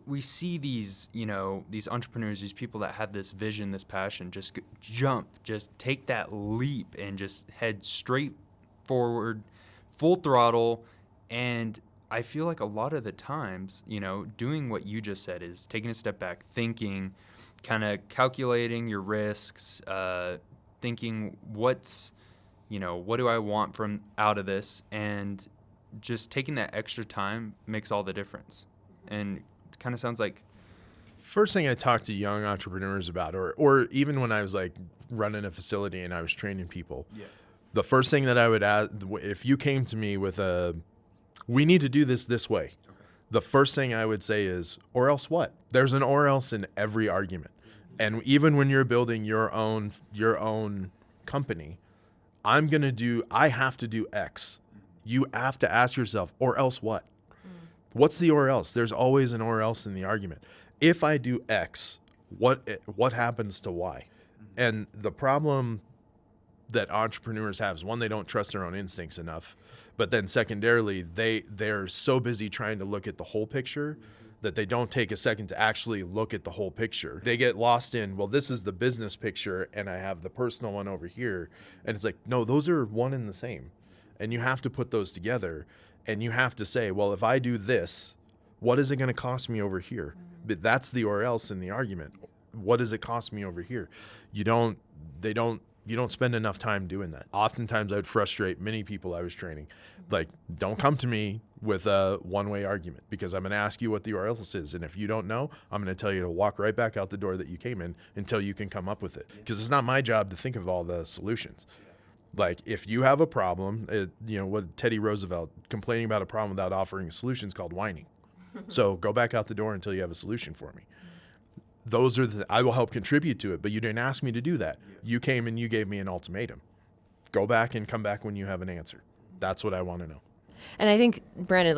[SPEAKER 3] We see these these entrepreneurs, these people that have this vision, this passion, just jump, just take that leap and just head straight forward, full throttle. And I feel like a lot of the times, doing what you just said is taking a step back, thinking, kind of calculating your risks, thinking what do I want from out of this, and just taking that extra time makes all the difference. And it kind of sounds like
[SPEAKER 2] first thing I talk to young entrepreneurs about, or even when I was like running a facility and I was training people, the first thing that I would add, if you came to me with we need to do this way. Okay. The first thing I would say is, or else what? There's an or else in every argument. And even when you're building your own company, I have to do X. You have to ask yourself, or else what? What's the or else? There's always an or else in the argument. If I do X, what happens to Y? And the problem that entrepreneurs have is, one, they don't trust their own instincts enough. But then secondarily, they're so busy trying to look at the whole picture that they don't take a second to actually look at the whole picture. They get lost in, well, this is the business picture and I have the personal one over here. And it's like, no, those are one and the same. And you have to put those together and you have to say, well, if I do this, what is it going to cost me over here? But that's the or else in the argument. What does it cost me over here? You don't spend enough time doing that. Oftentimes I would frustrate many people I was training. Like, don't come to me with a one-way argument because I'm going to ask you what the or else is. And if you don't know, I'm going to tell you to walk right back out the door that you came in until you can come up with it. Because it's not my job to think of all the solutions. Like, if you have a problem, what Teddy Roosevelt, complaining about a problem without offering a solution is called whining. So go back out the door until you have a solution for me. Those are I will help contribute to it, but you didn't ask me to do that. You came and you gave me an ultimatum. Go back and come back when you have an answer. That's what I want to know.
[SPEAKER 1] And I think, Brandon,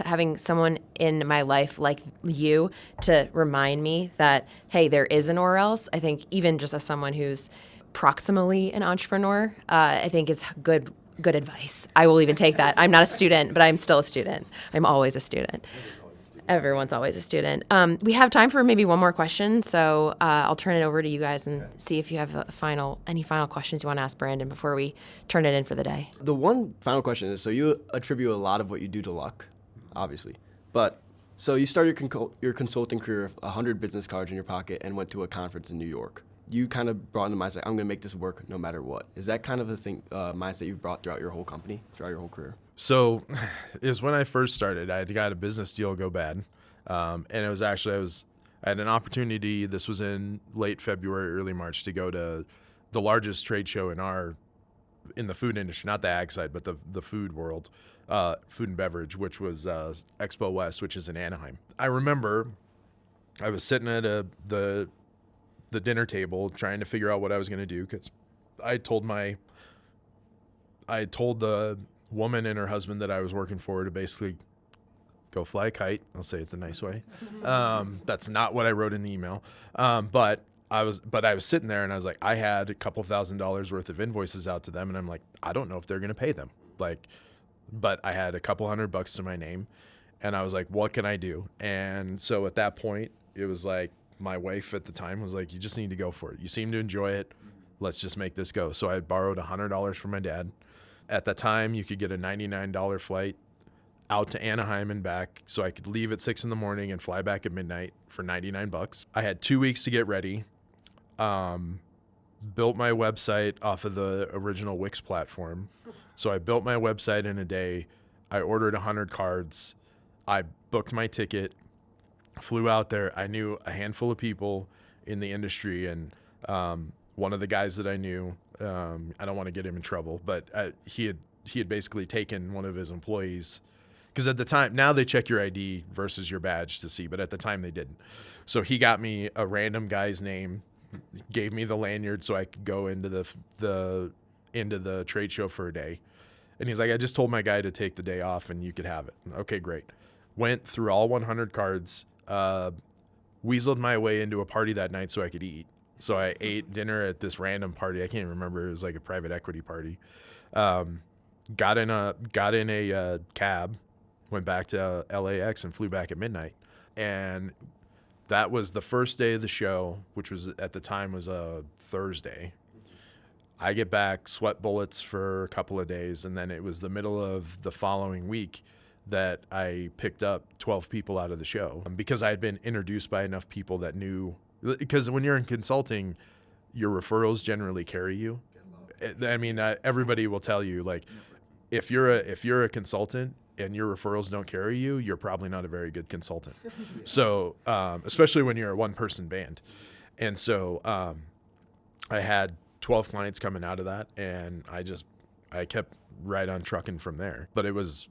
[SPEAKER 1] having someone in my life like you to remind me that, hey, there is an or else, I think even just as someone who's proximally an entrepreneur, I think is good advice. I will even take that. I'm not a student, but I'm still a student. I'm always a student. Everyone's always a student. We have time for maybe one more question, so I'll turn it over to you guys and see if you have any final questions you want to ask Brandon before we turn it in for the day.
[SPEAKER 4] The one final question is, so you attribute a lot of what you do to luck, obviously, but so you started your consulting career with 100 business cards in your pocket and went to a conference in New York. You kind of brought in the mindset, I'm going to make this work no matter what. Is that kind of a mindset you've brought throughout your whole company, throughout your whole career?
[SPEAKER 2] So it was when I first started. I had got a business deal go bad. And it was actually, I had an opportunity, this was in late February, early March, to go to the largest trade show in the food industry, not the ag side, but the food world, food and beverage, which was Expo West, which is in Anaheim. I remember I was sitting at the dinner table trying to figure out what I was going to do because I told the woman and her husband that I was working for to basically go fly a kite. I'll say it the nice way. That's not what I wrote in the email. But I was sitting there and I was like, I had a couple $1,000s worth of invoices out to them, and I'm like, I don't know if they're gonna pay them. Like, but I had a couple $100 to my name, and I was like, what can I do? And so at that point, it was like, my wife at the time was like, you just need to go for it. You seem to enjoy it. Let's just make this go. So I borrowed $100 from my dad. At the time, you could get a $99 flight out to Anaheim and back, so I could leave at 6 a.m. and fly back at midnight for $99. I had 2 weeks to get ready. Built my website off of the original Wix platform. So I built my website in a day. I ordered 100 cards. I booked my ticket, flew out there. I knew a handful of people in the industry, and one of the guys that I knew, I don't want to get him in trouble, but he had basically taken one of his employees, because at the time, now they check your ID versus your badge to see, but at the time they didn't. So he got me a random guy's name, gave me the lanyard so I could go into the trade show for a day. And he's like, I just told my guy to take the day off and you could have it. Okay, great. Went through all 100 cards, weaseled my way into a party that night so I could eat. So I ate dinner at this random party. I can't remember. It was like a private equity party. Got in a cab, went back to LAX and flew back at midnight. And that was the first day of the show, which was at the time was a Thursday. I get back, sweat bullets for a couple of days, and then it was the middle of the following week that I picked up 12 people out of the show, because I had been introduced by enough people that knew. Because when you're in consulting, your referrals generally carry you. I mean, everybody will tell you, like, if you're a consultant and your referrals don't carry you, you're probably not a very good consultant. So, especially when you're a one-person band. And so I had 12 clients coming out of that, and I kept right on trucking from there. But it was,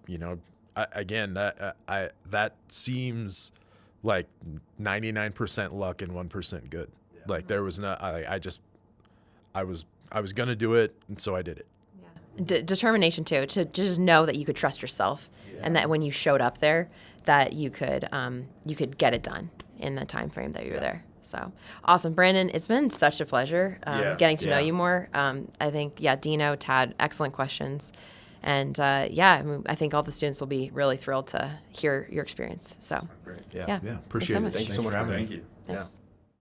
[SPEAKER 2] that seems like 99% luck and 1% good. Yeah. Like there was I was going to do it, and so I did it.
[SPEAKER 1] Determination too, to just know that you could trust yourself, and that when you showed up there, that you could get it done in the time frame that you were there. So awesome, Brandon. It's been such a pleasure getting to know you more. I think Dino, Tad, excellent questions, and I think all the students will be really thrilled to hear your experience. So
[SPEAKER 2] appreciate
[SPEAKER 1] so
[SPEAKER 2] it.
[SPEAKER 1] much.
[SPEAKER 4] Thank you so much for having me.
[SPEAKER 3] Thank you.
[SPEAKER 1] Thanks.
[SPEAKER 4] Yeah.